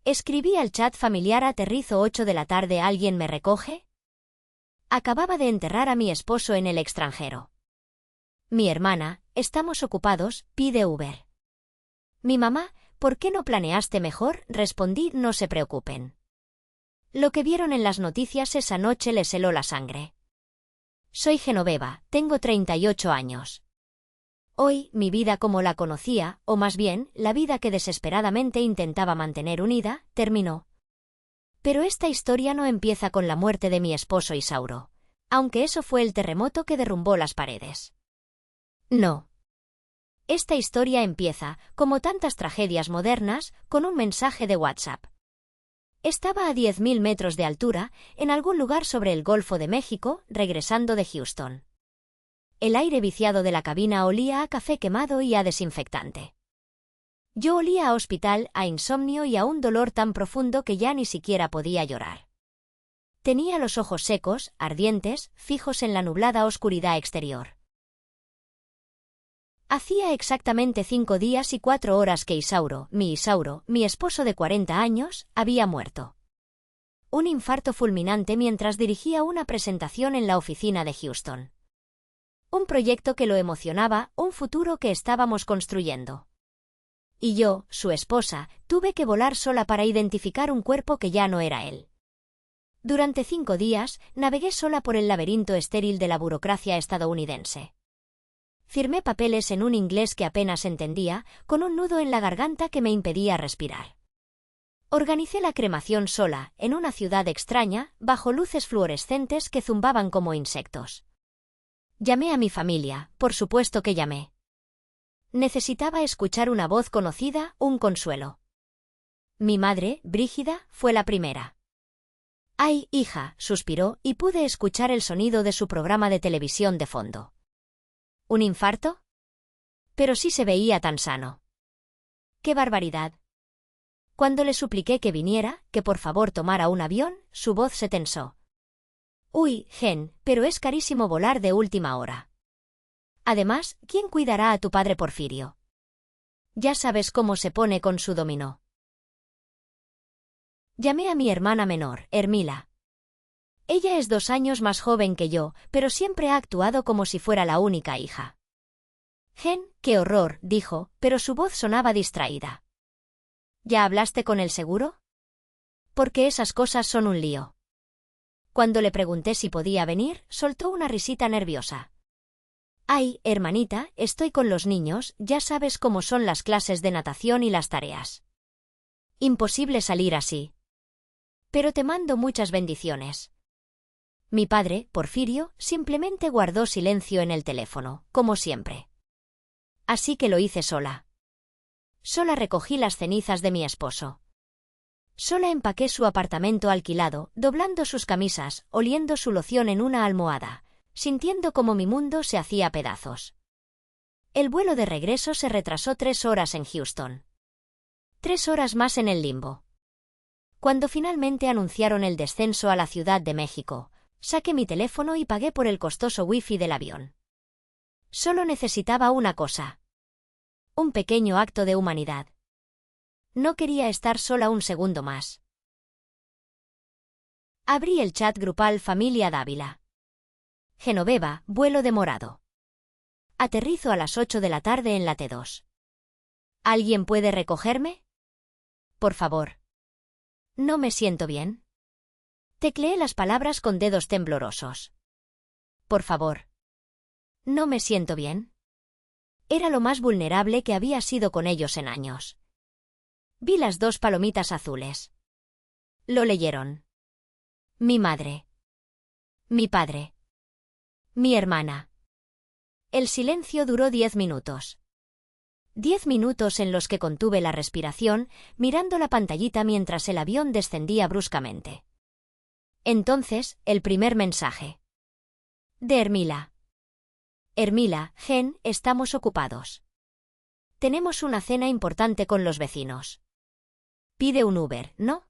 Escribí al chat familiar: aterrizo 8 de la tarde, ¿alguien me recoge? Acababa de enterrar a mi esposo en el extranjero. Mi hermana: estamos ocupados, pide Uber. Mi mamá: ¿por qué no planeaste mejor? Respondí: no se preocupen. Lo que vieron en las noticias esa noche les heló la sangre. Soy Genoveva, tengo 38 años. Hoy, mi vida como la conocía, o más bien, la vida que desesperadamente intentaba mantener unida, terminó. Pero esta historia no empieza con la muerte de mi esposo Isauro, aunque eso fue el terremoto que derrumbó las paredes. No. Esta historia empieza, como tantas tragedias modernas, con un mensaje de WhatsApp. Estaba a 10.000 metros de altura, en algún lugar sobre el Golfo de México, regresando de Houston. El aire viciado de la cabina olía a café quemado y a desinfectante. Yo olía a hospital, a insomnio y a un dolor tan profundo que ya ni siquiera podía llorar. Tenía los ojos secos, ardientes, fijos en la nublada oscuridad exterior. Hacía exactamente 5 días y 4 horas que Isauro, mi esposo de 40 años, había muerto. Un infarto fulminante mientras dirigía una presentación en la oficina de Houston. Un proyecto que lo emocionaba, un futuro que estábamos construyendo. Y yo, su esposa, tuve que volar sola para identificar un cuerpo que ya no era él. Durante 5 días, navegué sola por el laberinto estéril de la burocracia estadounidense. Firmé papeles en un inglés que apenas entendía, con un nudo en la garganta que me impedía respirar. Organicé la cremación sola, en una ciudad extraña, bajo luces fluorescentes que zumbaban como insectos. Llamé a mi familia, por supuesto que llamé. Necesitaba escuchar una voz conocida, un consuelo. Mi madre, Brígida, fue la primera. «Ay, hija», suspiró, y pude escuchar el sonido de su programa de televisión de fondo. ¿Un infarto? Pero sí se veía tan sano. ¡Qué barbaridad! Cuando le supliqué que viniera, que por favor tomara un avión, su voz se tensó. Uy, Gen, pero es carísimo volar de última hora. Además, ¿quién cuidará a tu padre Porfirio? Ya sabes cómo se pone con su dominó. Llamé a mi hermana menor, Hermila. Ella es 2 años más joven que yo, pero siempre ha actuado como si fuera la única hija. Gen, qué horror, dijo, pero su voz sonaba distraída. ¿Ya hablaste con el seguro? Porque esas cosas son un lío. Cuando le pregunté si podía venir, soltó una risita nerviosa. Ay, hermanita, estoy con los niños, ya sabes cómo son las clases de natación y las tareas. Imposible salir así. Pero te mando muchas bendiciones. Mi padre, Porfirio, simplemente guardó silencio en el teléfono, como siempre. Así que lo hice sola. Sola recogí las cenizas de mi esposo. Sola empaqué su apartamento alquilado, doblando sus camisas, oliendo su loción en una almohada, sintiendo como mi mundo se hacía pedazos. El vuelo de regreso se retrasó 3 horas en Houston. 3 horas más en el limbo. Cuando finalmente anunciaron el descenso a la Ciudad de México, saqué mi teléfono y pagué por el costoso wifi del avión. Solo necesitaba una cosa. Un pequeño acto de humanidad. No quería estar sola un segundo más. Abrí el chat grupal Familia Dávila. Genoveva, vuelo demorado. Aterrizo a las 8 de la tarde en la T2. ¿Alguien puede recogerme? Por favor. No me siento bien. Tecleé las palabras con dedos temblorosos. Por favor. No me siento bien. Era lo más vulnerable que había sido con ellos en años. Vi las 2 palomitas azules. Lo leyeron. Mi madre. Mi padre. Mi hermana. El silencio duró 10 minutos. 10 minutos en los que contuve la respiración, mirando la pantallita mientras el avión descendía bruscamente. Entonces, el primer mensaje. De Hermila. Hermila, Gen, estamos ocupados. Tenemos una cena importante con los vecinos. Pide un Uber, ¿no?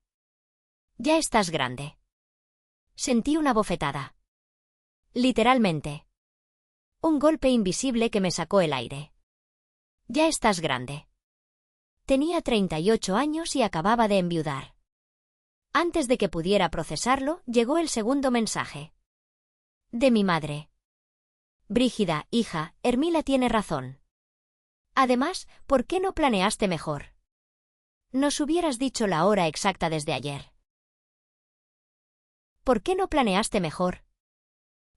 Ya estás grande. Sentí una bofetada. Literalmente. Un golpe invisible que me sacó el aire. Ya estás grande. Tenía 38 años y acababa de enviudar. Antes de que pudiera procesarlo, llegó el segundo mensaje. De mi madre. Brígida, hija, Hermila tiene razón. Además, ¿por qué no planeaste mejor? Nos hubieras dicho la hora exacta desde ayer. ¿Por qué no planeaste mejor?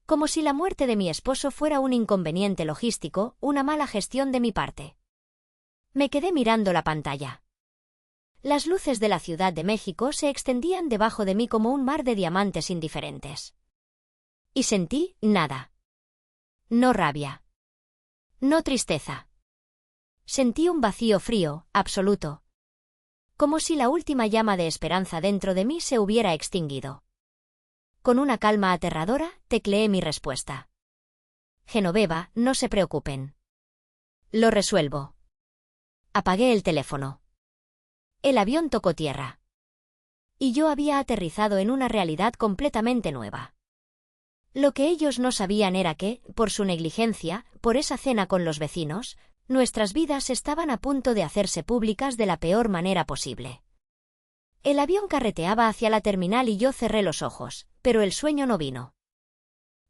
Como si la muerte de mi esposo fuera un inconveniente logístico, una mala gestión de mi parte. Me quedé mirando la pantalla. Las luces de la Ciudad de México se extendían debajo de mí como un mar de diamantes indiferentes. Y sentí nada. No rabia. No tristeza. Sentí un vacío frío, absoluto. Como si la última llama de esperanza dentro de mí se hubiera extinguido. Con una calma aterradora, tecleé mi respuesta. Genoveva, no se preocupen. Lo resuelvo. Apagué el teléfono. El avión tocó tierra. Y yo había aterrizado en una realidad completamente nueva. Lo que ellos no sabían era que, por su negligencia, por esa cena con los vecinos, nuestras vidas estaban a punto de hacerse públicas de la peor manera posible. El avión carreteaba hacia la terminal y yo cerré los ojos, pero el sueño no vino.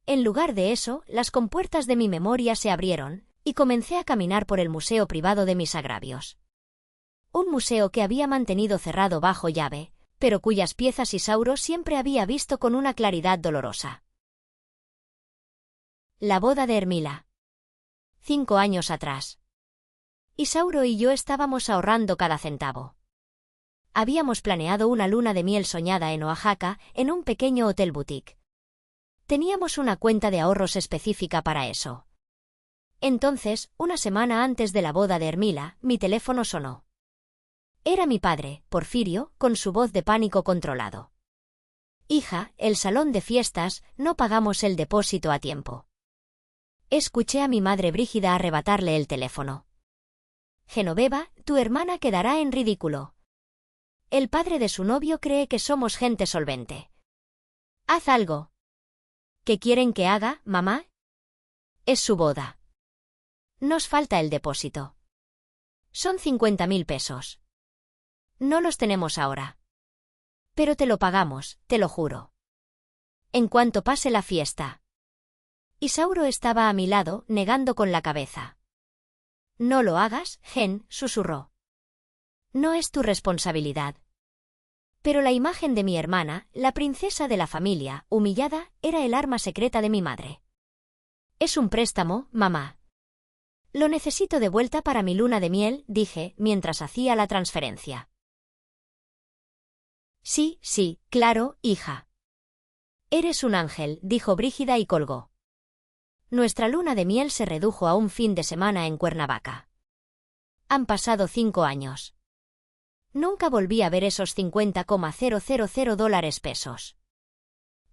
En lugar de eso, las compuertas de mi memoria se abrieron, y comencé a caminar por el museo privado de mis agravios. Un museo que había mantenido cerrado bajo llave, pero cuyas piezas Isauro siempre había visto con una claridad dolorosa. La boda de Hermila. 5 años atrás. Isauro y yo estábamos ahorrando cada centavo. Habíamos planeado una luna de miel soñada en Oaxaca, en un pequeño hotel boutique. Teníamos una cuenta de ahorros específica para eso. Entonces, una semana antes de la boda de Hermila, mi teléfono sonó. Era mi padre, Porfirio, con su voz de pánico controlado. Hija, el salón de fiestas, no pagamos el depósito a tiempo. Escuché a mi madre Brígida arrebatarle el teléfono. Genoveva, tu hermana quedará en ridículo. El padre de su novio cree que somos gente solvente. Haz algo. ¿Qué quieren que haga, mamá? Es su boda. Nos falta el depósito. Son 50.000 pesos. No los tenemos ahora. Pero te lo pagamos, te lo juro. En cuanto pase la fiesta. Isauro estaba a mi lado, negando con la cabeza. No lo hagas, Gen, susurró. No es tu responsabilidad. Pero la imagen de mi hermana, la princesa de la familia, humillada, era el arma secreta de mi madre. Es un préstamo, mamá. Lo necesito de vuelta para mi luna de miel, dije, mientras hacía la transferencia. Sí, sí, claro, hija. Eres un ángel, dijo Brígida y colgó. Nuestra luna de miel se redujo a un fin de semana en Cuernavaca. Han pasado 5 años. Nunca volví a ver esos 50,000 dólares pesos.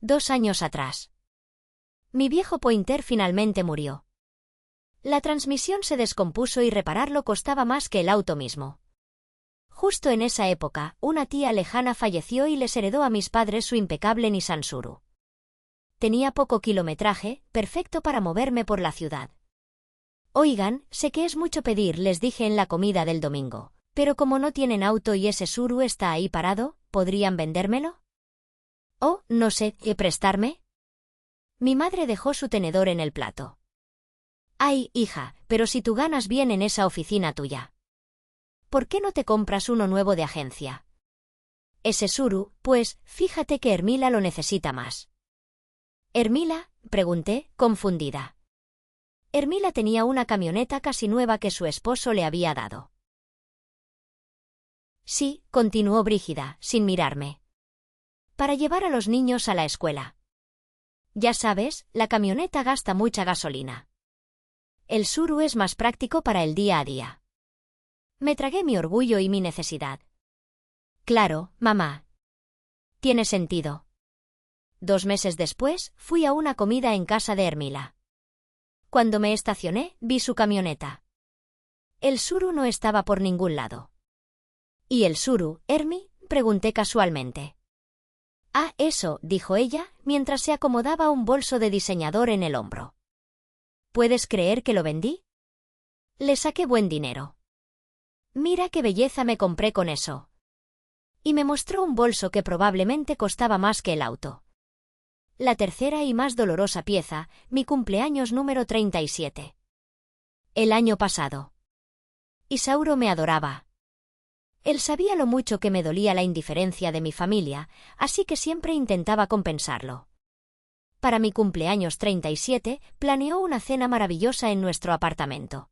2 años atrás. Mi viejo Pointer finalmente murió. La transmisión se descompuso y repararlo costaba más que el auto mismo. Justo en esa época, una tía lejana falleció y les heredó a mis padres su impecable Nissan Suru. Tenía poco kilometraje, perfecto para moverme por la ciudad. Oigan, sé que es mucho pedir, les dije en la comida del domingo, pero como no tienen auto y ese Suru está ahí parado, ¿podrían vendérmelo? Oh, no sé, ¿prestarme? Mi madre dejó su tenedor en el plato. Ay, hija, pero si tú ganas bien en esa oficina tuya. ¿Por qué no te compras uno nuevo de agencia? Ese Suru, pues, fíjate que Hermila lo necesita más. ¿Hermila? Pregunté, confundida. Hermila tenía una camioneta casi nueva que su esposo le había dado. Sí, continuó Brígida, sin mirarme. Para llevar a los niños a la escuela. Ya sabes, la camioneta gasta mucha gasolina. El Suru es más práctico para el día a día. Me tragué mi orgullo y mi necesidad. Claro, mamá. Tiene sentido. 2 meses después, fui a una comida en casa de Hermila. Cuando me estacioné, vi su camioneta. El Suru no estaba por ningún lado. ¿Y el Suru, Hermi? Pregunté casualmente. Ah, eso, dijo ella, mientras se acomodaba un bolso de diseñador en el hombro. ¿Puedes creer que lo vendí? Le saqué buen dinero. Mira qué belleza me compré con eso. Y me mostró un bolso que probablemente costaba más que el auto. La tercera y más dolorosa pieza, mi cumpleaños número 37. El año pasado. Isauro me adoraba. Él sabía lo mucho que me dolía la indiferencia de mi familia, así que siempre intentaba compensarlo. Para mi cumpleaños 37, planeó una cena maravillosa en nuestro apartamento.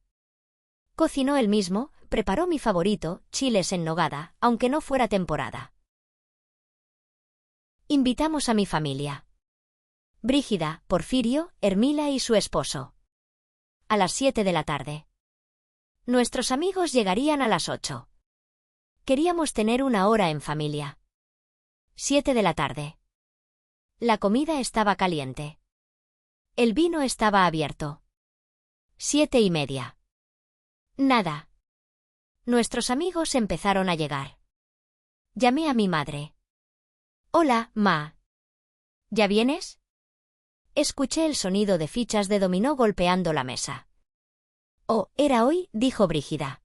Cocinó él mismo, preparó mi favorito, chiles en nogada, aunque no fuera temporada. Invitamos a mi familia. Brígida, Porfirio, Hermila y su esposo. A las 7 de la tarde. Nuestros amigos llegarían a las 8. Queríamos tener una hora en familia. 7 de la tarde. La comida estaba caliente. El vino estaba abierto. 7:30. Nada. Nuestros amigos empezaron a llegar. Llamé a mi madre. Hola, ma. ¿Ya vienes? Escuché el sonido de fichas de dominó golpeando la mesa. Oh, ¿era hoy?, dijo Brígida.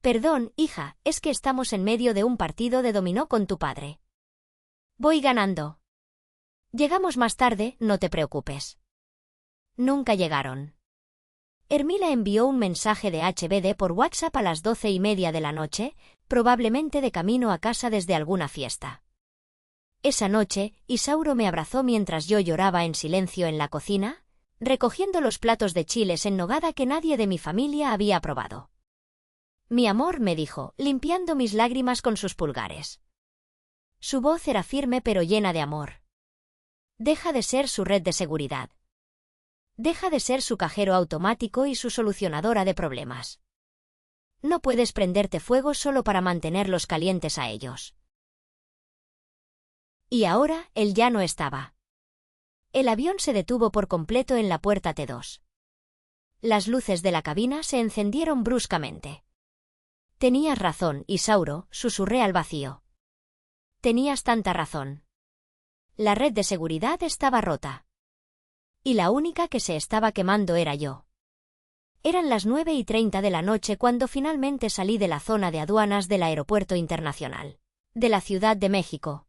Perdón, hija, es que estamos en medio de un partido de dominó con tu padre. Voy ganando. Llegamos más tarde, no te preocupes. Nunca llegaron. Hermila envió un mensaje de HBD por WhatsApp a las 12:30 de la noche, probablemente de camino a casa desde alguna fiesta. Esa noche, Isauro me abrazó mientras yo lloraba en silencio en la cocina, recogiendo los platos de chiles en nogada que nadie de mi familia había probado. Mi amor, me dijo, limpiando mis lágrimas con sus pulgares. Su voz era firme pero llena de amor. Deja de ser su red de seguridad. Deja de ser su cajero automático y su solucionadora de problemas. No puedes prenderte fuego solo para mantenerlos calientes a ellos. Y ahora, él ya no estaba. El avión se detuvo por completo en la puerta T2. Las luces de la cabina se encendieron bruscamente. Tenías razón, Isauro, susurré al vacío. Tenías tanta razón. La red de seguridad estaba rota. Y la única que se estaba quemando era yo. Eran las 9:30 de la noche cuando finalmente salí de la zona de aduanas del Aeropuerto Internacional de la Ciudad de México.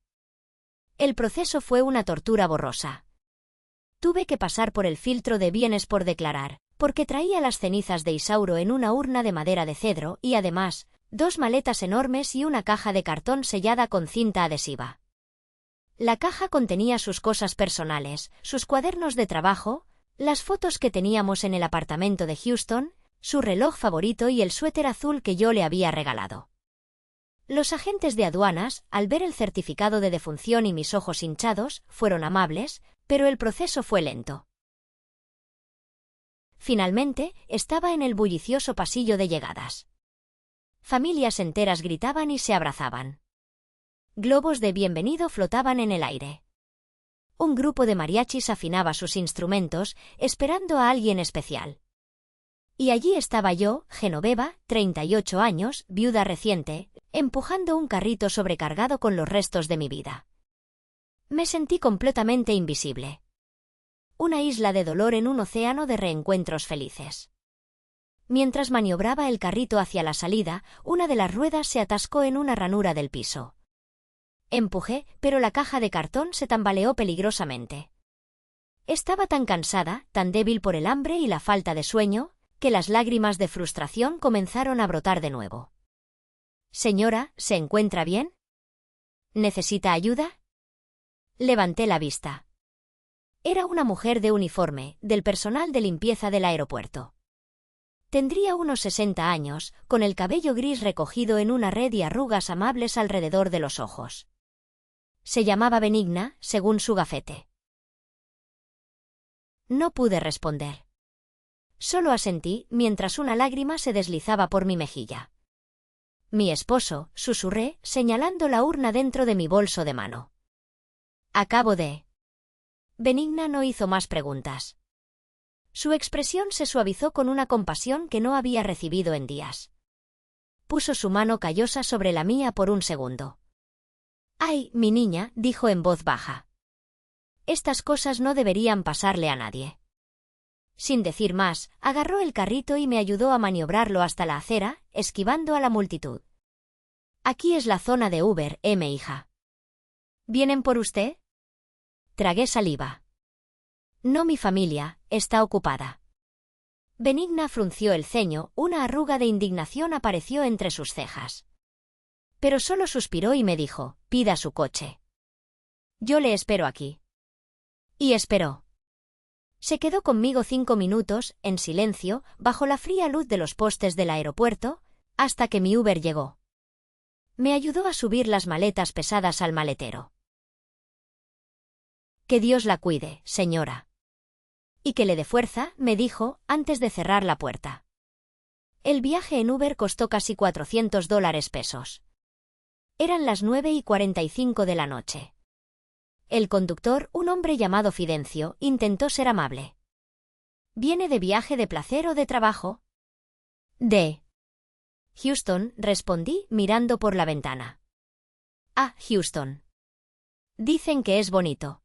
El proceso fue una tortura borrosa. Tuve que pasar por el filtro de bienes por declarar, porque traía las cenizas de Isauro en una urna de madera de cedro y además, 2 maletas enormes y una caja de cartón sellada con cinta adhesiva. La caja contenía sus cosas personales, sus cuadernos de trabajo, las fotos que teníamos en el apartamento de Houston, su reloj favorito y el suéter azul que yo le había regalado. Los agentes de aduanas, al ver el certificado de defunción y mis ojos hinchados, fueron amables, pero el proceso fue lento. Finalmente, estaba en el bullicioso pasillo de llegadas. Familias enteras gritaban y se abrazaban. Globos de bienvenido flotaban en el aire. Un grupo de mariachis afinaba sus instrumentos, esperando a alguien especial. Y allí estaba yo, Genoveva, 38 años, viuda reciente, empujando un carrito sobrecargado con los restos de mi vida. Me sentí completamente invisible. Una isla de dolor en un océano de reencuentros felices. Mientras maniobraba el carrito hacia la salida, una de las ruedas se atascó en una ranura del piso. Empujé, pero la caja de cartón se tambaleó peligrosamente. Estaba tan cansada, tan débil por el hambre y la falta de sueño, que las lágrimas de frustración comenzaron a brotar de nuevo. Señora, ¿se encuentra bien? ¿Necesita ayuda? Levanté la vista. Era una mujer de uniforme, del personal de limpieza del aeropuerto. Tendría unos 60 años, con el cabello gris recogido en una red y arrugas amables alrededor de los ojos. Se llamaba Benigna, según su gafete. No pude responder. Solo asentí, mientras una lágrima se deslizaba por mi mejilla. Mi esposo, susurré, señalando la urna dentro de mi bolso de mano. Acabo de... Benigna no hizo más preguntas. Su expresión se suavizó con una compasión que no había recibido en días. Puso su mano callosa sobre la mía por un segundo. «Ay, mi niña», dijo en voz baja. «Estas cosas no deberían pasarle a nadie. Sin decir más, agarró el carrito y me ayudó a maniobrarlo hasta la acera, esquivando a la multitud. Aquí es la zona de Uber, hija. ¿Vienen por usted? Tragué saliva. No, mi familia, está ocupada. Benigna frunció el ceño, una arruga de indignación apareció entre sus cejas. Pero solo suspiró y me dijo, pida su coche. Yo le espero aquí. Y esperó. Se quedó conmigo 5 minutos, en silencio, bajo la fría luz de los postes del aeropuerto, hasta que mi Uber llegó. Me ayudó a subir las maletas pesadas al maletero. Que Dios la cuide, señora. Y que le dé fuerza, me dijo, antes de cerrar la puerta. El viaje en Uber costó casi $400 Eran las 9:45 de la noche. El conductor, un hombre llamado Fidencio, intentó ser amable. ¿Viene de viaje de placer o de trabajo? De Houston, respondí, mirando por la ventana. Ah, Houston. Dicen que es bonito.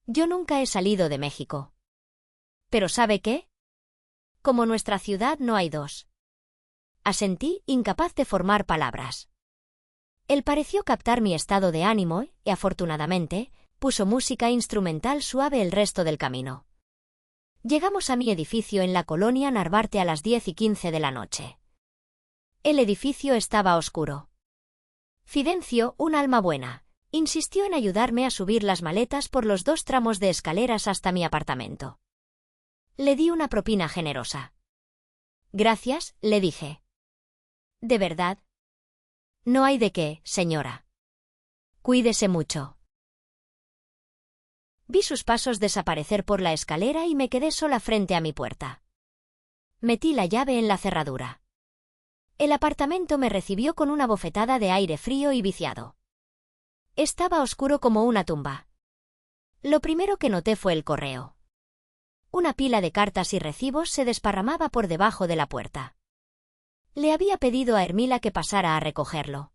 Yo nunca he salido de México. ¿Pero sabe qué? Como nuestra ciudad no hay dos. Asentí, incapaz de formar palabras. Él pareció captar mi estado de ánimo y, afortunadamente, puso música instrumental suave el resto del camino. Llegamos a mi edificio en la colonia Narvarte a las 10:15 de la noche. El edificio estaba oscuro. Fidencio, un alma buena, insistió en ayudarme a subir las maletas por los 2 tramos de escaleras hasta mi apartamento. Le di una propina generosa. Gracias, le dije. ¿De verdad? No hay de qué, señora. Cuídese mucho. Vi sus pasos desaparecer por la escalera y me quedé sola frente a mi puerta. Metí la llave en la cerradura. El apartamento me recibió con una bofetada de aire frío y viciado. Estaba oscuro como una tumba. Lo primero que noté fue el correo. Una pila de cartas y recibos se desparramaba por debajo de la puerta. Le había pedido a Hermila que pasara a recogerlo.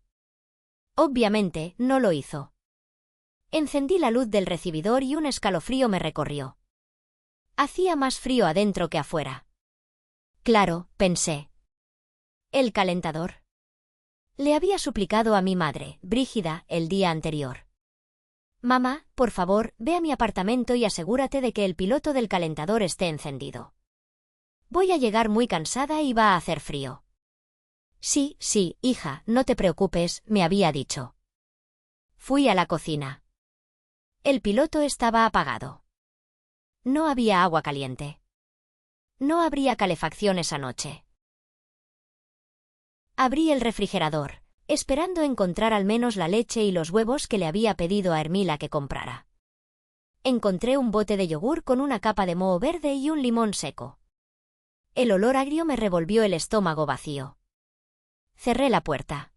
Obviamente, no lo hizo. Encendí la luz del recibidor y un escalofrío me recorrió. Hacía más frío adentro que afuera. Claro, pensé. El calentador. Le había suplicado a mi madre, Brígida, el día anterior. Mamá, por favor, ve a mi apartamento y asegúrate de que el piloto del calentador esté encendido. Voy a llegar muy cansada y va a hacer frío. Sí, hija, no te preocupes, me había dicho. Fui a la cocina. El piloto estaba apagado. No había agua caliente. No habría calefacción esa noche. Abrí el refrigerador, esperando encontrar al menos la leche y los huevos que le había pedido a Hermila que comprara. Encontré un bote de yogur con una capa de moho verde y un limón seco. El olor agrio me revolvió el estómago vacío. Cerré la puerta.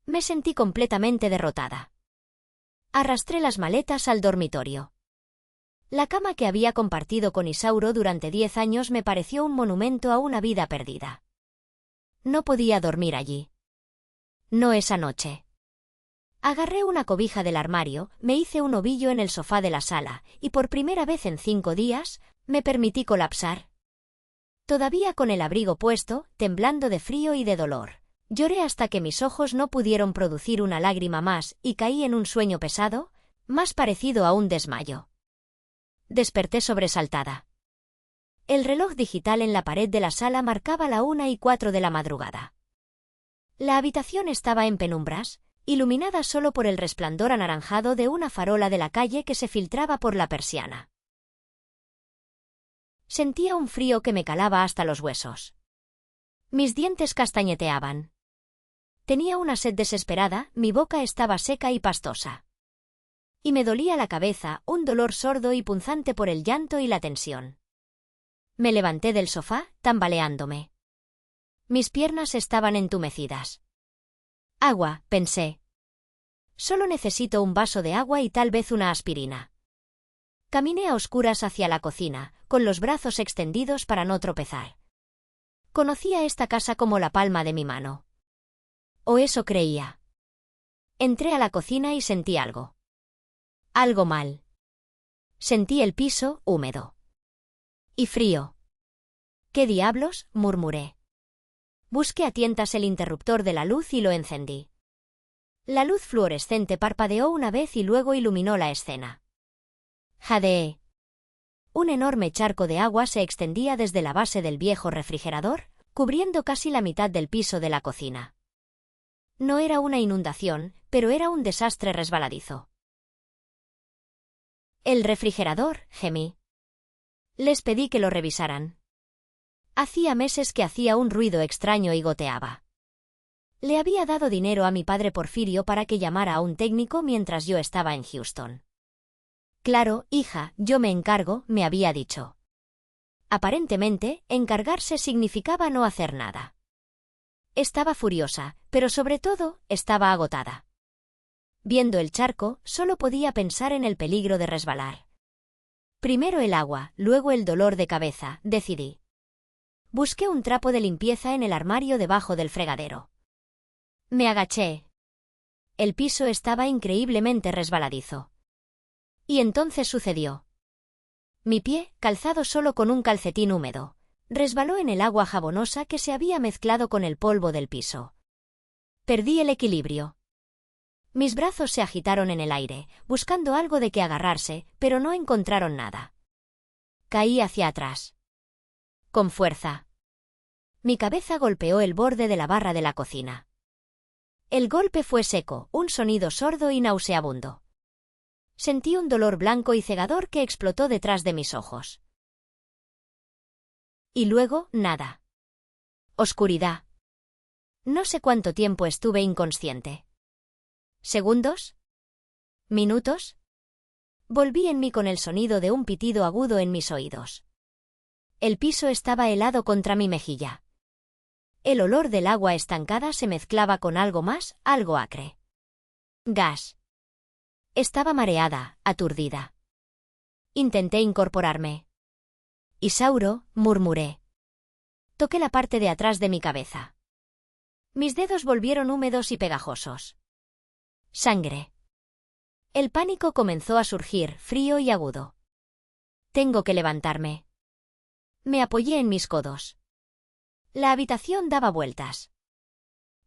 Me sentí completamente derrotada. Arrastré las maletas al dormitorio. La cama que había compartido con Isauro durante 10 años me pareció un monumento a una vida perdida. No podía dormir allí. No esa noche. Agarré una cobija del armario, me hice un ovillo en el sofá de la sala, y por primera vez en 5 días, me permití colapsar. Todavía con el abrigo puesto, temblando de frío y de dolor. Lloré hasta que mis ojos no pudieron producir una lágrima más y caí en un sueño pesado, más parecido a un desmayo. Desperté sobresaltada. El reloj digital en la pared de la sala marcaba la 1:04 de la madrugada. La habitación estaba en penumbras, iluminada solo por el resplandor anaranjado de una farola de la calle que se filtraba por la persiana. Sentía un frío que me calaba hasta los huesos. Mis dientes castañeteaban. Tenía una sed desesperada, mi boca estaba seca y pastosa. Y me dolía la cabeza, un dolor sordo y punzante por el llanto y la tensión. Me levanté del sofá, tambaleándome. Mis piernas estaban entumecidas. Agua, pensé. Solo necesito un vaso de agua y tal vez una aspirina. Caminé a oscuras hacia la cocina, con los brazos extendidos para no tropezar. Conocía esta casa como la palma de mi mano. O eso creía. Entré a la cocina y sentí algo. Algo mal. Sentí el piso húmedo. Y frío. ¿Qué diablos?, murmuré. Busqué a tientas el interruptor de la luz y lo encendí. La luz fluorescente parpadeó una vez y luego iluminó la escena. Jadeé. Un enorme charco de agua se extendía desde la base del viejo refrigerador, cubriendo casi la mitad del piso de la cocina. No era una inundación, pero era un desastre resbaladizo. El refrigerador, gemí. Les pedí que lo revisaran. Hacía meses que hacía un ruido extraño y goteaba. Le había dado dinero a mi padre Porfirio para que llamara a un técnico mientras yo estaba en Houston. Claro, hija, yo me encargo, me había dicho. Aparentemente, encargarse significaba no hacer nada. Estaba furiosa, pero sobre todo, estaba agotada. Viendo el charco, solo podía pensar en el peligro de resbalar. Primero el agua, luego el dolor de cabeza, decidí. Busqué un trapo de limpieza en el armario debajo del fregadero. Me agaché. El piso estaba increíblemente resbaladizo. Y entonces sucedió. Mi pie, calzado solo con un calcetín húmedo, resbaló en el agua jabonosa que se había mezclado con el polvo del piso. Perdí el equilibrio. Mis brazos se agitaron en el aire, buscando algo de que agarrarse, pero no encontraron nada. Caí hacia atrás. Con fuerza. Mi cabeza golpeó el borde de la barra de la cocina. El golpe fue seco, un sonido sordo y nauseabundo. Sentí un dolor blanco y cegador que explotó detrás de mis ojos. Y luego, nada. Oscuridad. No sé cuánto tiempo estuve inconsciente. ¿Segundos? ¿Minutos? Volví en mí con el sonido de un pitido agudo en mis oídos. El piso estaba helado contra mi mejilla. El olor del agua estancada se mezclaba con algo más, algo acre. Gas. Estaba mareada, aturdida. Intenté incorporarme. Isauro, murmuré. Toqué la parte de atrás de mi cabeza. Mis dedos volvieron húmedos y pegajosos. Sangre. El pánico comenzó a surgir, frío y agudo. Tengo que levantarme. Me apoyé en mis codos. La habitación daba vueltas.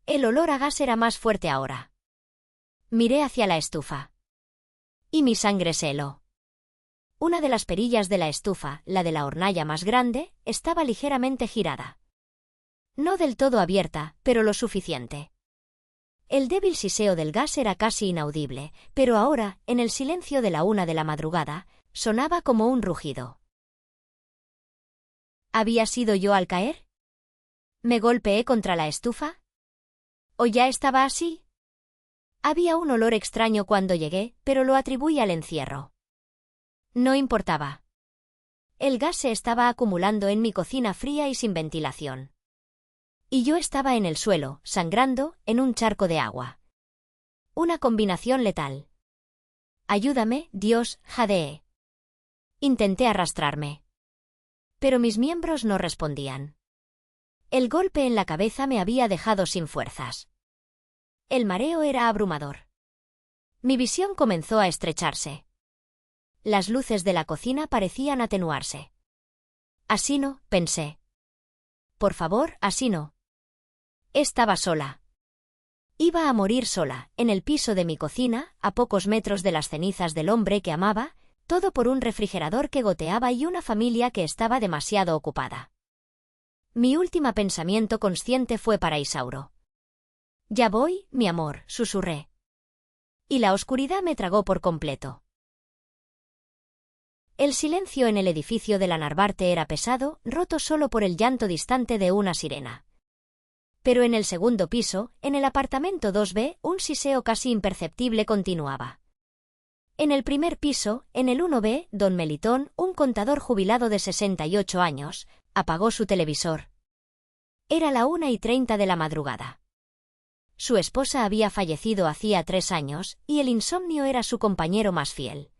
El olor a gas era más fuerte ahora. Miré hacia la estufa. Y mi sangre se heló. Una de las perillas de la estufa, la de la hornalla más grande, estaba ligeramente girada. No del todo abierta, pero lo suficiente. El débil siseo del gas era casi inaudible, pero ahora, en el silencio de la 1 de la madrugada, sonaba como un rugido. ¿Había sido yo al caer? ¿Me golpeé contra la estufa? ¿O ya estaba así? Había un olor extraño cuando llegué, pero lo atribuí al encierro. No importaba. El gas se estaba acumulando en mi cocina fría y sin ventilación. Y yo estaba en el suelo, sangrando, en un charco de agua. Una combinación letal. Ayúdame, Dios, jadeé. Intenté arrastrarme. Pero mis miembros no respondían. El golpe en la cabeza me había dejado sin fuerzas. El mareo era abrumador. Mi visión comenzó a estrecharse. Las luces de la cocina parecían atenuarse. Así no, pensé. Por favor, así no. Estaba sola. Iba a morir sola, en el piso de mi cocina, a pocos metros de las cenizas del hombre que amaba, todo por un refrigerador que goteaba y una familia que estaba demasiado ocupada. Mi último pensamiento consciente fue para Isauro. Ya voy, mi amor, susurré. Y la oscuridad me tragó por completo. El silencio en el edificio de la Narvarte era pesado, roto solo por el llanto distante de una sirena. Pero en el segundo piso, en el apartamento 2B, un siseo casi imperceptible continuaba. En el primer piso, en el 1B, don Melitón, un contador jubilado de 68 años, apagó su televisor. Era la 1:30 de la madrugada. Su esposa había fallecido hacía 3 años, y el insomnio era su compañero más fiel.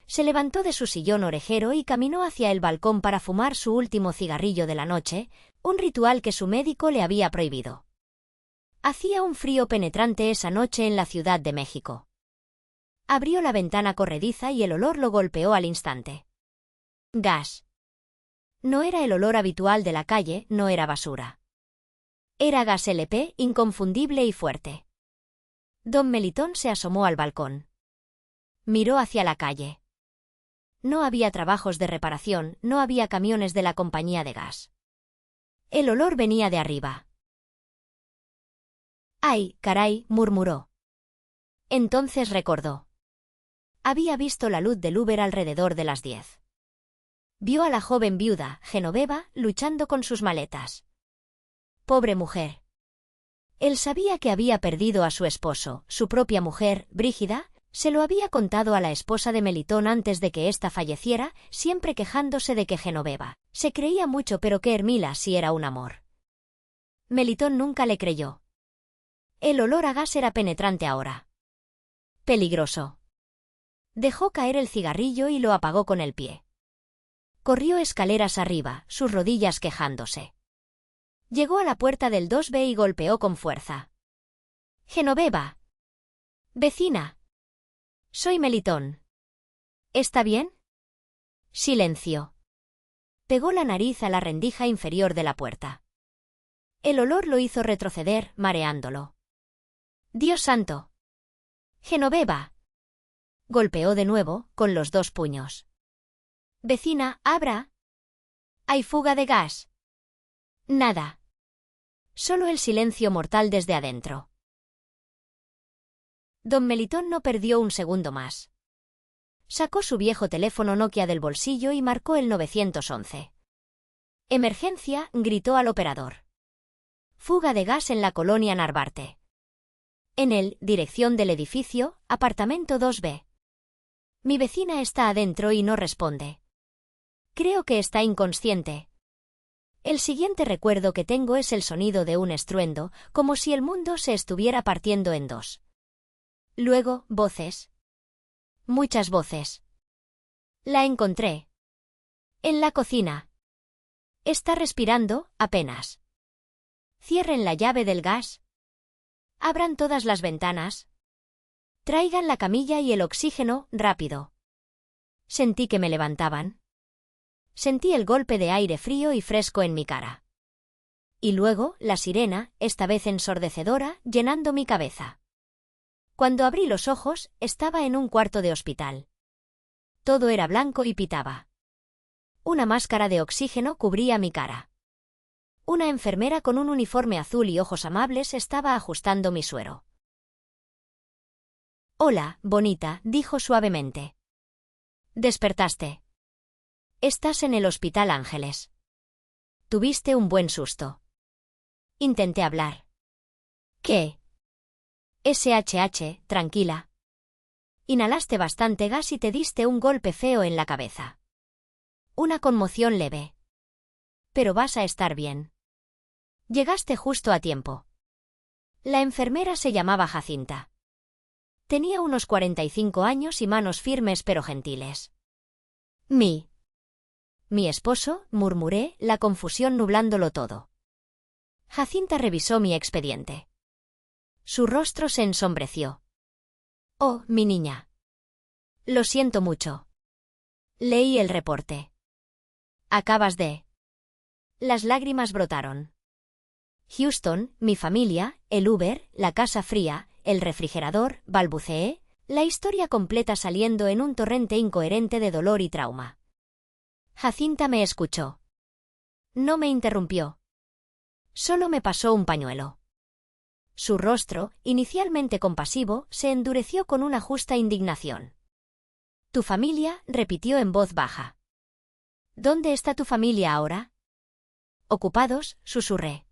Se levantó de su sillón orejero y caminó hacia el balcón para fumar su último cigarrillo de la noche, un ritual que su médico le había prohibido. Hacía un frío penetrante esa noche en la Ciudad de México. Abrió la ventana corrediza y el olor lo golpeó al instante. Gas. No era el olor habitual de la calle, no era basura. Era gas LP, inconfundible y fuerte. Don Melitón se asomó al balcón. Miró hacia la calle. No había trabajos de reparación, no había camiones de la compañía de gas. El olor venía de arriba. «¡Ay, caray!», murmuró. Entonces recordó. Había visto la luz del Uber alrededor de las 10. Vio a la joven viuda, Genoveva, luchando con sus maletas. Pobre mujer. Él sabía que había perdido a su esposo, su propia mujer, Brígida, se lo había contado a la esposa de Melitón antes de que ésta falleciera, siempre quejándose de que Genoveva se creía mucho pero que Hermila sí era un amor. Melitón nunca le creyó. El olor a gas era penetrante ahora. Peligroso. Dejó caer el cigarrillo y lo apagó con el pie. Corrió escaleras arriba, sus rodillas quejándose. Llegó a la puerta del 2B y golpeó con fuerza. «Genoveva. Vecina. Soy Melitón. ¿Está bien?» Silencio. Pegó la nariz a la rendija inferior de la puerta. El olor lo hizo retroceder, mareándolo. «¡Dios santo! Genoveva». Golpeó de nuevo, con los 2 puños. «Vecina, abra. ¿Hay fuga de gas?» Nada. Solo el silencio mortal desde adentro. Don Melitón no perdió un segundo más. Sacó su viejo teléfono Nokia del bolsillo y marcó el 911. «Emergencia», gritó al operador. «Fuga de gas en la colonia Narvarte. En el, dirección del edificio, apartamento 2B. Mi vecina está adentro y no responde. Creo que está inconsciente. El siguiente recuerdo que tengo es el sonido de un estruendo, como si el mundo se estuviera partiendo en 2. Luego, voces. Muchas voces. La encontré. En la cocina. Está respirando, apenas. Cierren la llave del gas. Abran todas las ventanas. Traigan la camilla y el oxígeno, rápido». Sentí que me levantaban. Sentí el golpe de aire frío y fresco en mi cara. Y luego, la sirena, esta vez ensordecedora, llenando mi cabeza. Cuando abrí los ojos, estaba en un cuarto de hospital. Todo era blanco y pitaba. Una máscara de oxígeno cubría mi cara. Una enfermera con un uniforme azul y ojos amables estaba ajustando mi suero. «Hola, bonita», dijo suavemente. «Despertaste. Estás en el Hospital Ángeles. Tuviste un buen susto». Intenté hablar. «¿Qué?» «SHH, tranquila. Inhalaste bastante gas y te diste un golpe feo en la cabeza. Una conmoción leve. Pero vas a estar bien. Llegaste justo a tiempo». La enfermera se llamaba Jacinta. Tenía unos 45 años y manos firmes pero gentiles. «Mi esposo», murmuré, la confusión nublándolo todo. Jacinta revisó mi expediente. Su rostro se ensombreció. «Oh, mi niña. Lo siento mucho. Leí el reporte. Acabas de...». Las lágrimas brotaron. «Houston, mi familia, el Uber, la casa fría, el refrigerador», balbuceé, la historia completa saliendo en un torrente incoherente de dolor y trauma. Jacinta me escuchó. No me interrumpió. Solo me pasó un pañuelo. Su rostro, inicialmente compasivo, se endureció con una justa indignación. «¿Tu familia?», repitió en voz baja. «¿Dónde está tu familia ahora?» «Ocupados», susurré.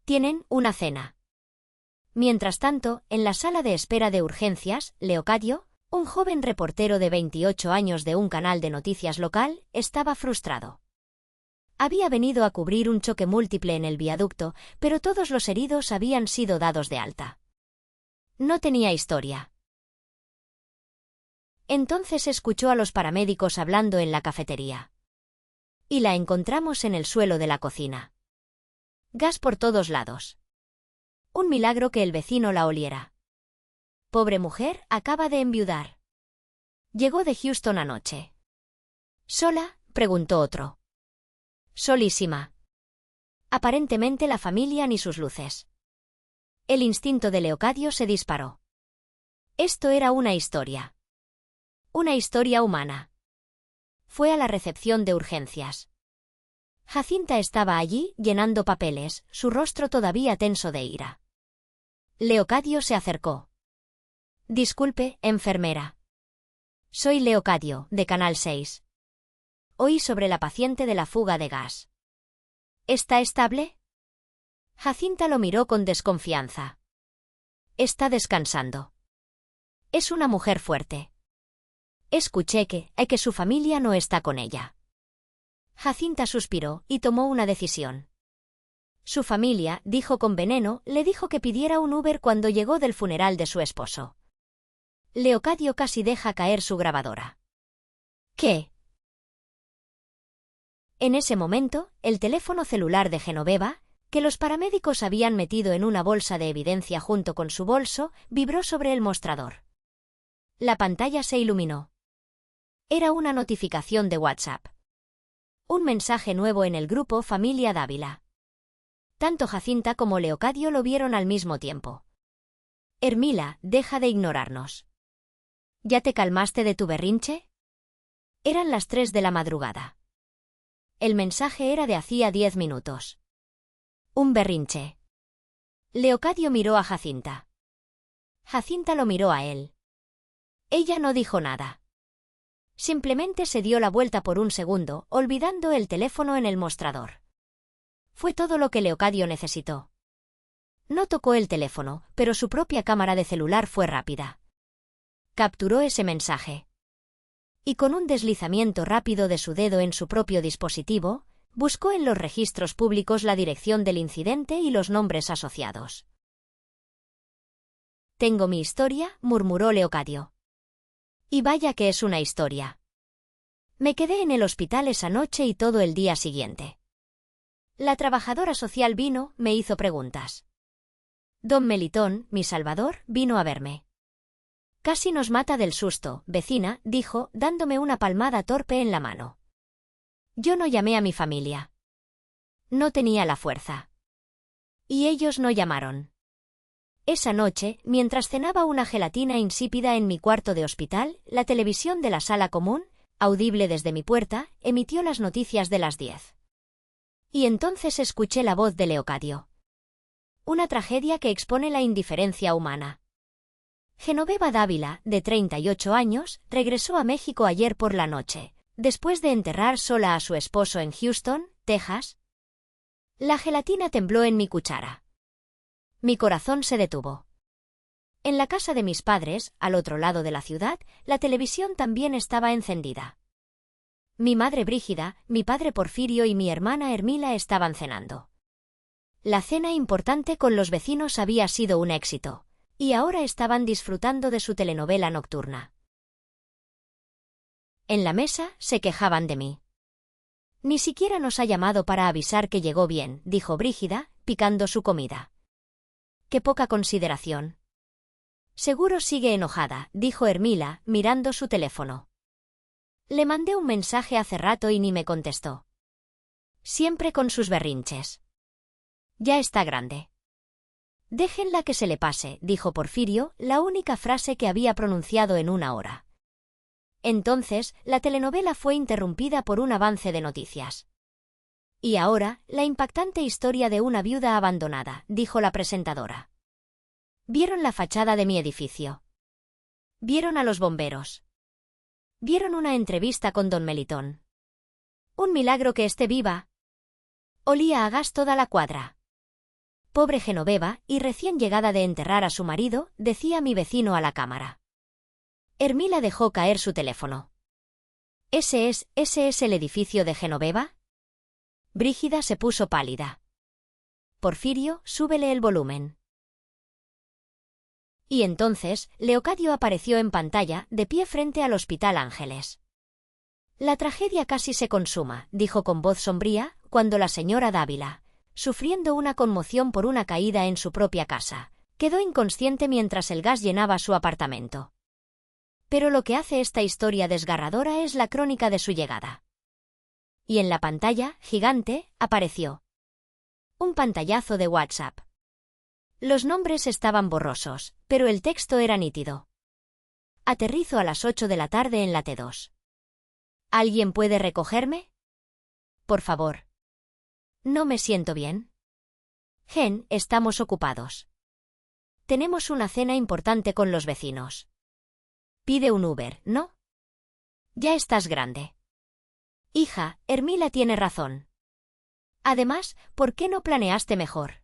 «Tienen una cena». Mientras tanto, en la sala de espera de urgencias, Leocadio, un joven reportero de 28 años de un canal de noticias local, estaba frustrado. Había venido a cubrir un choque múltiple en el viaducto, pero todos los heridos habían sido dados de alta. No tenía historia. Entonces escuchó a los paramédicos hablando en la cafetería. Y la encontramos en el suelo de la cocina. Gas por todos lados. Un milagro que el vecino la oliera. Pobre mujer, acaba de enviudar. Llegó de Houston anoche. ¿Sola?, preguntó otro. Solísima. Aparentemente la familia ni sus luces. El instinto de Leocadio se disparó. Esto era una historia. Una historia humana. Fue a la recepción de urgencias. Jacinta estaba allí, llenando papeles, su rostro todavía tenso de ira. Leocadio se acercó. Disculpe, enfermera. Soy Leocadio, de Canal 6. Oí sobre la paciente de la fuga de gas. ¿Está estable? Jacinta lo miró con desconfianza. Está descansando. Es una mujer fuerte. Escuché que su familia no está con ella. Jacinta suspiró y tomó una decisión. Su familia, dijo con veneno, le dijo que pidiera un Uber cuando llegó del funeral de su esposo. Leocadio casi deja caer su grabadora. ¿Qué? En ese momento, el teléfono celular de Genoveva, que los paramédicos habían metido en una bolsa de evidencia junto con su bolso, vibró sobre el mostrador. La pantalla se iluminó. Era una notificación de WhatsApp. Un mensaje nuevo en el grupo Familia Dávila. Tanto Jacinta como Leocadio lo vieron al mismo tiempo. Hermila, deja de ignorarnos. ¿Ya te calmaste de tu berrinche? Eran las 3 de la madrugada. El mensaje era de hacía 10 minutos. Un berrinche. Leocadio miró a Jacinta. Jacinta lo miró a él. Ella no dijo nada. Simplemente se dio la vuelta por un segundo, olvidando el teléfono en el mostrador. Fue todo lo que Leocadio necesitó. No tocó el teléfono, pero su propia cámara de celular fue rápida. Capturó ese mensaje. Y con un deslizamiento rápido de su dedo en su propio dispositivo, buscó en los registros públicos la dirección del incidente y los nombres asociados. «Tengo mi historia», murmuró Leocadio. «Y vaya que es una historia. Me quedé en el hospital esa noche y todo el día siguiente. La trabajadora social vino, me hizo preguntas. Don Melitón, mi salvador, vino a verme. Casi nos mata del susto, vecina», dijo, dándome una palmada torpe en la mano. Yo no llamé a mi familia. No tenía la fuerza. Y ellos no llamaron. Esa noche, mientras cenaba una gelatina insípida en mi cuarto de hospital, la televisión de la sala común, audible desde mi puerta, emitió las noticias de las 10. Y entonces escuché la voz de Leocadio. Una tragedia que expone la indiferencia humana. Genoveva Dávila, de 38 años, regresó a México ayer por la noche, después de enterrar sola a su esposo en Houston, Texas. La gelatina tembló en mi cuchara. Mi corazón se detuvo. En la casa de mis padres, al otro lado de la ciudad, la televisión también estaba encendida. Mi madre Brígida, mi padre Porfirio y mi hermana Hermila estaban cenando. La cena importante con los vecinos había sido un éxito, y ahora estaban disfrutando de su telenovela nocturna. En la mesa se quejaban de mí. Ni siquiera nos ha llamado para avisar que llegó bien, dijo Brígida, picando su comida. Qué poca consideración. Seguro sigue enojada, dijo Hermila, mirando su teléfono. Le mandé un mensaje hace rato y ni me contestó. Siempre con sus berrinches. Ya está grande. Déjenla que se le pase, dijo Porfirio, la única frase que había pronunciado en una hora. Entonces, la telenovela fue interrumpida por un avance de noticias. Y ahora, la impactante historia de una viuda abandonada, dijo la presentadora. Vieron la fachada de mi edificio. Vieron a los bomberos. Vieron una entrevista con don Melitón. Un milagro que esté viva. Olía a gas toda la cuadra. Pobre Genoveva, y recién llegada de enterrar a su marido, decía mi vecino a la cámara. Hermila dejó caer su teléfono. ¿Ese es el edificio de Genoveva? Brígida se puso pálida. Porfirio, súbele el volumen. Y entonces, Leocadio apareció en pantalla, de pie frente al Hospital Ángeles. La tragedia casi se consuma, dijo con voz sombría, cuando la señora Dávila, sufriendo una conmoción por una caída en su propia casa, quedó inconsciente mientras el gas llenaba su apartamento. Pero lo que hace esta historia desgarradora es la crónica de su llegada. Y en la pantalla, gigante, apareció un pantallazo de WhatsApp. Los nombres estaban borrosos, pero el texto era nítido. Aterrizo a las 8 de la tarde en la T2. ¿Alguien puede recogerme? Por favor. No me siento bien. Gen, estamos ocupados. Tenemos una cena importante con los vecinos. Pide un Uber, ¿no? Ya estás grande. Hija, Hermila tiene razón. Además, ¿por qué no planeaste mejor?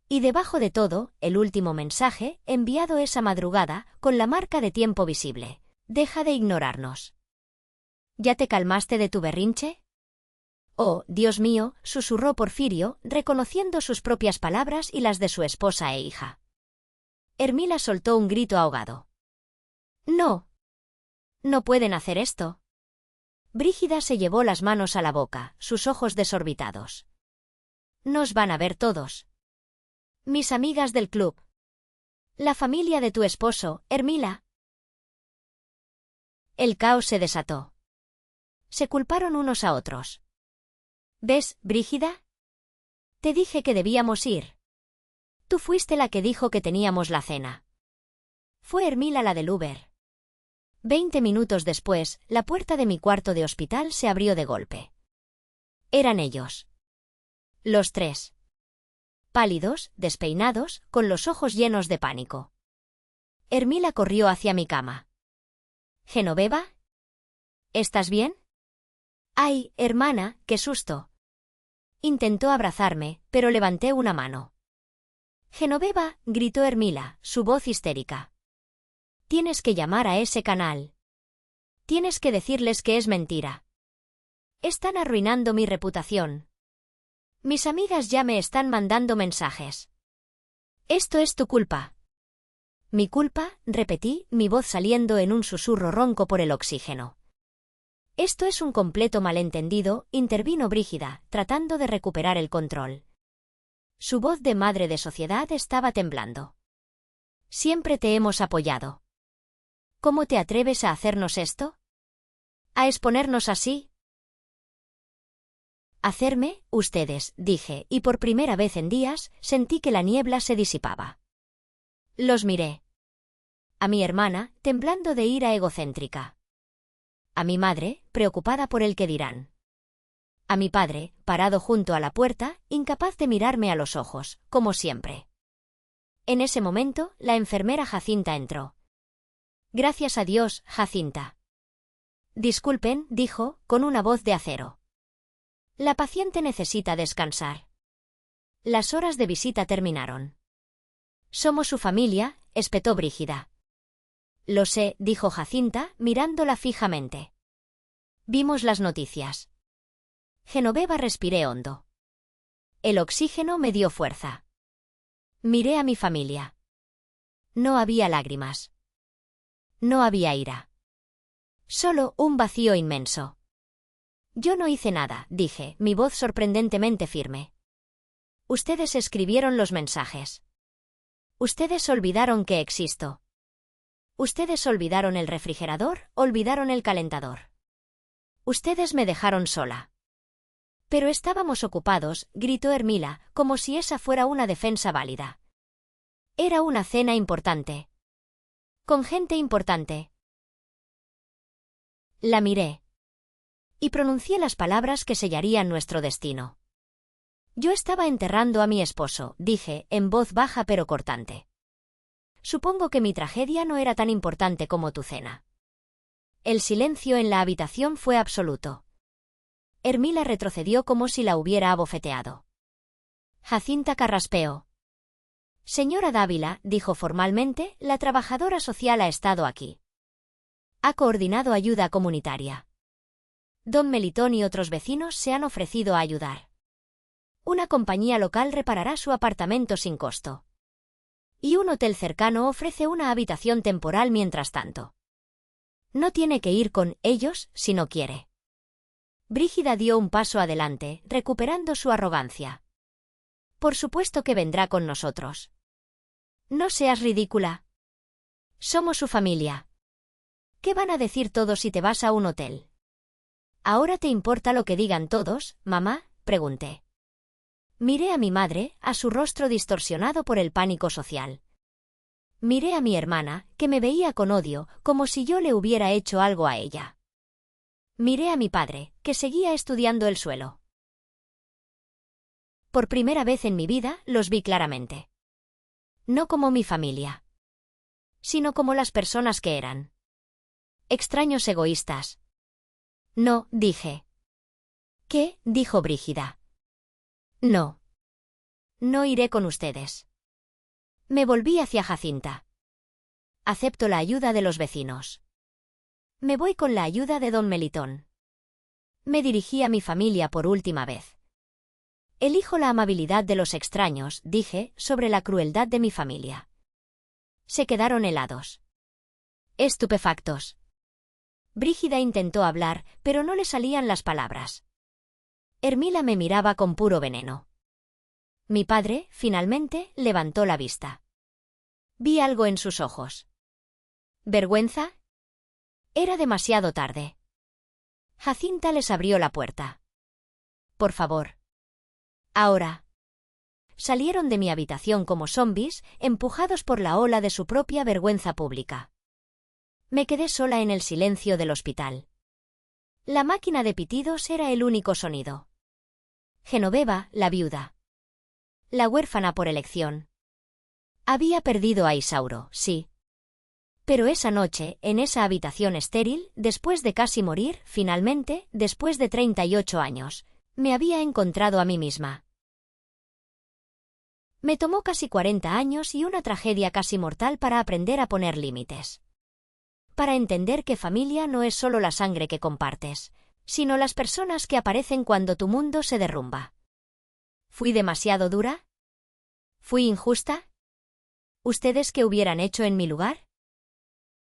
Y debajo de todo, el último mensaje, enviado esa madrugada, con la marca de tiempo visible. Deja de ignorarnos. ¿Ya te calmaste de tu berrinche? Oh, Dios mío, susurró Porfirio, reconociendo sus propias palabras y las de su esposa e hija. Hermila soltó un grito ahogado. No. No pueden hacer esto. Brígida se llevó las manos a la boca, sus ojos desorbitados. Nos van a ver todos. Mis amigas del club. La familia de tu esposo, Hermila. El caos se desató. Se culparon unos a otros. ¿Ves, Brígida? Te dije que debíamos ir. Tú fuiste la que dijo que teníamos la cena. Fue Hermila la del Uber. 20 minutos después, la puerta de mi cuarto de hospital se abrió de golpe. Eran ellos. Los tres. Pálidos, despeinados, con los ojos llenos de pánico. Hermila corrió hacia mi cama. ¿Genoveva? ¿Estás bien? ¡Ay, hermana, qué susto! Intentó abrazarme, pero levanté una mano. Genoveva, gritó Hermila, su voz histérica. Tienes que llamar a ese canal. Tienes que decirles que es mentira. Están arruinando mi reputación. Mis amigas ya me están mandando mensajes. Esto es tu culpa. Mi culpa, repetí, mi voz saliendo en un susurro ronco por el oxígeno. Esto es un completo malentendido, intervino Brígida, tratando de recuperar el control. Su voz de madre de sociedad estaba temblando. Siempre te hemos apoyado. ¿Cómo te atreves a hacernos esto? ¿A exponernos así? Hacerme, ustedes, dije, y por primera vez en días, sentí que la niebla se disipaba. Los miré. A mi hermana, temblando de ira egocéntrica. A mi madre, preocupada por el que dirán. A mi padre, parado junto a la puerta, incapaz de mirarme a los ojos, como siempre. En ese momento, la enfermera Jacinta entró. Gracias a Dios, Jacinta. Disculpen, dijo, con una voz de acero. La paciente necesita descansar. Las horas de visita terminaron. Somos su familia, espetó Brígida. Lo sé, dijo Jacinta, mirándola fijamente. Vimos las noticias. Genoveva, respiré hondo. El oxígeno me dio fuerza. Miré a mi familia. No había lágrimas. No había ira. Solo un vacío inmenso. Yo no hice nada, dije, mi voz sorprendentemente firme. Ustedes escribieron los mensajes. Ustedes olvidaron que existo. Ustedes olvidaron el refrigerador, olvidaron el calentador. Ustedes me dejaron sola. Pero estábamos ocupados, gritó Hermila, como si esa fuera una defensa válida. Era una cena importante. Con gente importante. La miré. Y pronuncié las palabras que sellarían nuestro destino. Yo estaba enterrando a mi esposo, dije, en voz baja pero cortante. Supongo que mi tragedia no era tan importante como tu cena. El silencio en la habitación fue absoluto. Hermila retrocedió como si la hubiera abofeteado. Jacinta carraspeó. Señora Dávila, dijo formalmente, la trabajadora social ha estado aquí. Ha coordinado ayuda comunitaria. Don Melitón y otros vecinos se han ofrecido a ayudar. Una compañía local reparará su apartamento sin costo. Y un hotel cercano ofrece una habitación temporal mientras tanto. No tiene que ir con ellos si no quiere. Brígida dio un paso adelante, recuperando su arrogancia. Por supuesto que vendrá con nosotros. No seas ridícula. Somos su familia. ¿Qué van a decir todos si te vas a un hotel? ¿Ahora te importa lo que digan todos, mamá?, pregunté. Miré a mi madre, a su rostro distorsionado por el pánico social. Miré a mi hermana, que me veía con odio, como si yo le hubiera hecho algo a ella. Miré a mi padre, que seguía estudiando el suelo. Por primera vez en mi vida, los vi claramente. No como mi familia, sino como las personas que eran. Extraños egoístas. No, dije. ¿Qué?, dijo Brígida. No. No iré con ustedes. Me volví hacia Jacinta. Acepto la ayuda de los vecinos. Me voy con la ayuda de don Melitón. Me dirigí a mi familia por última vez. Elijo la amabilidad de los extraños, dije, sobre la crueldad de mi familia. Se quedaron helados. Estupefactos. Brígida intentó hablar, pero no le salían las palabras. Hermila me miraba con puro veneno. Mi padre, finalmente, levantó la vista. Vi algo en sus ojos. ¿Vergüenza? Era demasiado tarde. Jacinta les abrió la puerta. Por favor. Ahora. Salieron de mi habitación como zombis, empujados por la ola de su propia vergüenza pública. Me quedé sola en el silencio del hospital. La máquina de pitidos era el único sonido. Genoveva, la viuda. La huérfana por elección. Había perdido a Isauro, sí. Pero esa noche, en esa habitación estéril, después de casi morir, finalmente, después de 38 años, me había encontrado a mí misma. Me tomó casi 40 años y una tragedia casi mortal para aprender a poner límites. Para entender que familia no es solo la sangre que compartes, sino las personas que aparecen cuando tu mundo se derrumba. ¿Fui demasiado dura? ¿Fui injusta? ¿Ustedes qué hubieran hecho en mi lugar?